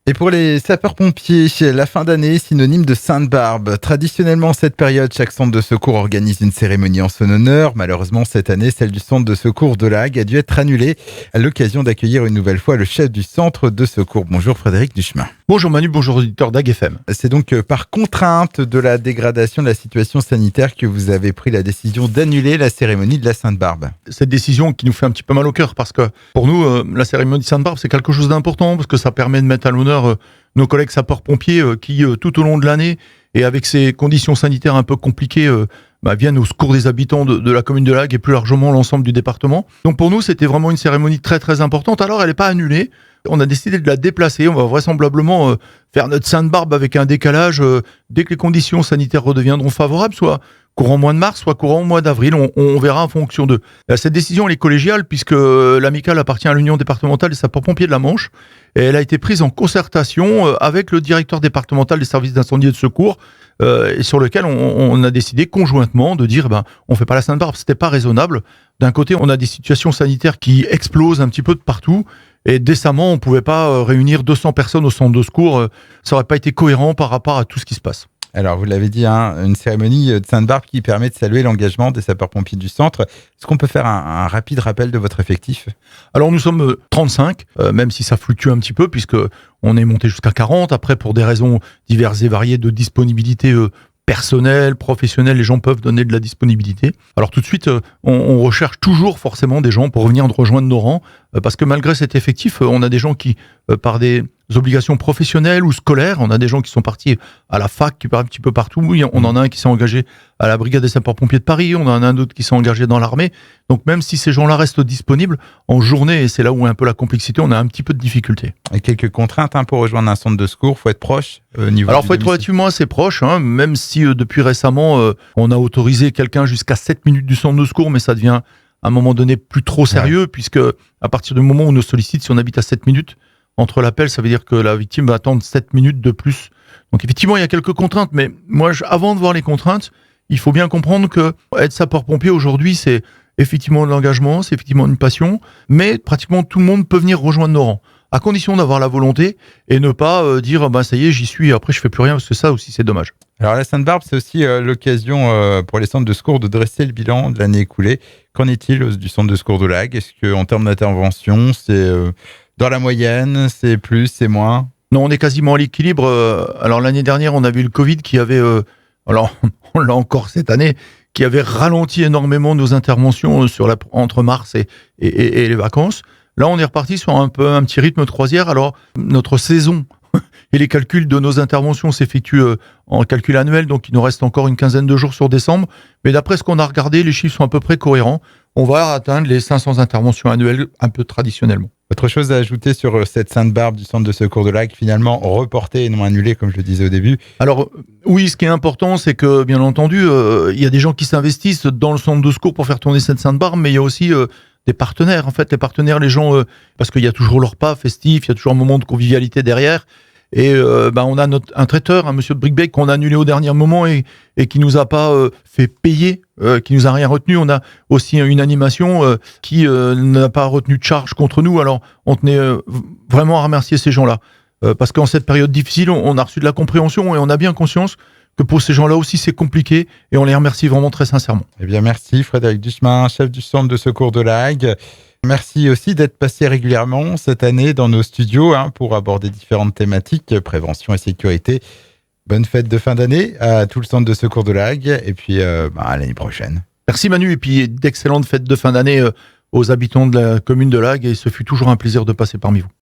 Et pour les sapeurs-pompiers, la fin d'année est synonyme de Sainte-Barbe. Traditionnellement, en cette période, chaque centre de secours organise une cérémonie en son honneur. Malheureusement, cette année, celle du centre de secours de Lague a dû être annulée à l'occasion d'accueillir une nouvelle fois le chef du centre de secours. Bonjour Frédéric Duchemin. Bonjour Manu, bonjour auditeurs d'AG FM. C'est donc par contrainte de la dégradation de la situation sanitaire que vous avez pris la décision d'annuler la cérémonie de la Sainte-Barbe. Cette décision qui nous fait un petit peu mal au cœur parce que pour nous, la cérémonie de Sainte-Barbe, c'est quelque chose d'important parce que ça permet de mettre à l'honneur nos collègues sapeurs-pompiers qui, tout au long de l'année et avec ces conditions sanitaires un peu compliquées, viennent au secours des habitants de la commune de Lague et plus largement l'ensemble du département. Donc pour nous, c'était vraiment une cérémonie très très importante. Alors elle n'est pas annulée. On a décidé de la déplacer. On va vraisemblablement faire notre Sainte-Barbe avec un décalage dès que les conditions sanitaires redeviendront favorables, soit courant mois de mars, soit courant mois d'avril. On verra en fonction d'eux. Cette décision, elle est collégiale puisque l'amicale appartient à l'Union départementale des sapeurs-pompiers de la Manche. Et elle a été prise en concertation avec le directeur départemental des services d'incendie et de secours et sur lequel on a décidé conjointement de dire on fait pas la Sainte-Barbe, c'était pas raisonnable. D'un côté, on a des situations sanitaires qui explosent un petit peu de partout. Et décemment, on pouvait pas réunir 200 personnes au centre de secours. Ça aurait pas été cohérent par rapport à tout ce qui se passe. Alors, vous l'avez dit, une cérémonie de Sainte-Barbe qui permet de saluer l'engagement des sapeurs-pompiers du centre. Est-ce qu'on peut faire un rapide rappel de votre effectif ? Alors, nous sommes 35, même si ça fluctue un petit peu, puisque on est monté jusqu'à 40. Après, pour des raisons diverses et variées de disponibilité personnel, professionnel, les gens peuvent donner de la disponibilité. Alors tout de suite, on recherche toujours forcément des gens pour venir rejoindre nos rangs, parce que malgré cet effectif, on a des gens qui, par des obligations professionnelles ou scolaires, on a des gens qui sont partis à la fac, qui partent un petit peu partout. On en a un qui s'est engagé à la brigade des sapeurs-pompiers de Paris, on en a un autre qui s'est engagé dans l'armée. Donc même si ces gens-là restent disponibles, en journée, et c'est là où est un peu la complexité, on a un petit peu de difficulté. Et quelques contraintes pour rejoindre un centre de secours, faut être proche niveau. Alors faut être relativement assez proche, même si depuis récemment, on a autorisé quelqu'un jusqu'à 7 minutes du centre de secours, mais ça devient à un moment donné plus trop sérieux, puisque à partir du moment où on nous sollicite, si on habite à 7 minutes, entre l'appel, ça veut dire que la victime va attendre 7 minutes de plus. Donc effectivement, il y a quelques contraintes, mais moi, avant de voir les contraintes, il faut bien comprendre que être sapeur-pompier aujourd'hui, c'est effectivement de l'engagement, c'est effectivement une passion, mais pratiquement tout le monde peut venir rejoindre nos rangs, à condition d'avoir la volonté et ne pas dire ça y est, j'y suis, après je fais plus rien, parce que ça aussi c'est dommage. Alors la Sainte-Barbe, c'est aussi l'occasion pour les centres de secours de dresser le bilan de l'année écoulée. Qu'en est-il du centre de secours de Lague ? Est-ce qu'en termes d'intervention, c'est dans la moyenne, c'est plus, c'est moins ? Non, on est quasiment à l'équilibre. Alors l'année dernière, on a vu le Covid qui avait, alors on l'a encore cette année, qui avait ralenti énormément nos interventions entre mars et les vacances. Là, on est reparti sur un petit rythme de croisière. Alors notre saison et les calculs de nos interventions s'effectuent en calcul annuel, donc il nous reste encore une quinzaine de jours sur décembre. Mais d'après ce qu'on a regardé, les chiffres sont à peu près cohérents. On va atteindre les 500 interventions annuelles un peu traditionnellement. Autre chose à ajouter sur cette Sainte-Barbe du centre de secours de Lague, finalement reportée et non annulée, comme je le disais au début. Alors oui, ce qui est important, c'est que bien entendu, il y a des gens qui s'investissent dans le centre de secours pour faire tourner cette Sainte-Barbe, mais il y a aussi des partenaires. En fait, les partenaires, les gens, parce qu'il y a toujours le repas festif, il y a toujours un moment de convivialité derrière. Et on a un traiteur, un monsieur de Brickbeck, qu'on a annulé au dernier moment et qui nous a pas fait payer, qui nous a rien retenu. On a aussi une animation qui n'a pas retenu de charge contre nous. Alors, on tenait vraiment à remercier ces gens-là. Parce qu'en cette période difficile, on a reçu de la compréhension et on a bien conscience que pour ces gens-là aussi, c'est compliqué. Et on les remercie vraiment très sincèrement. Eh bien, merci Frédéric Duchemin, chef du centre de secours de Lague. Merci aussi d'être passé régulièrement cette année dans nos studios pour aborder différentes thématiques, prévention et sécurité. Bonne fête de fin d'année à tout le centre de secours de Lague et puis à l'année prochaine. Merci Manu et puis d'excellentes fêtes de fin d'année aux habitants de la commune de Lague et ce fut toujours un plaisir de passer parmi vous.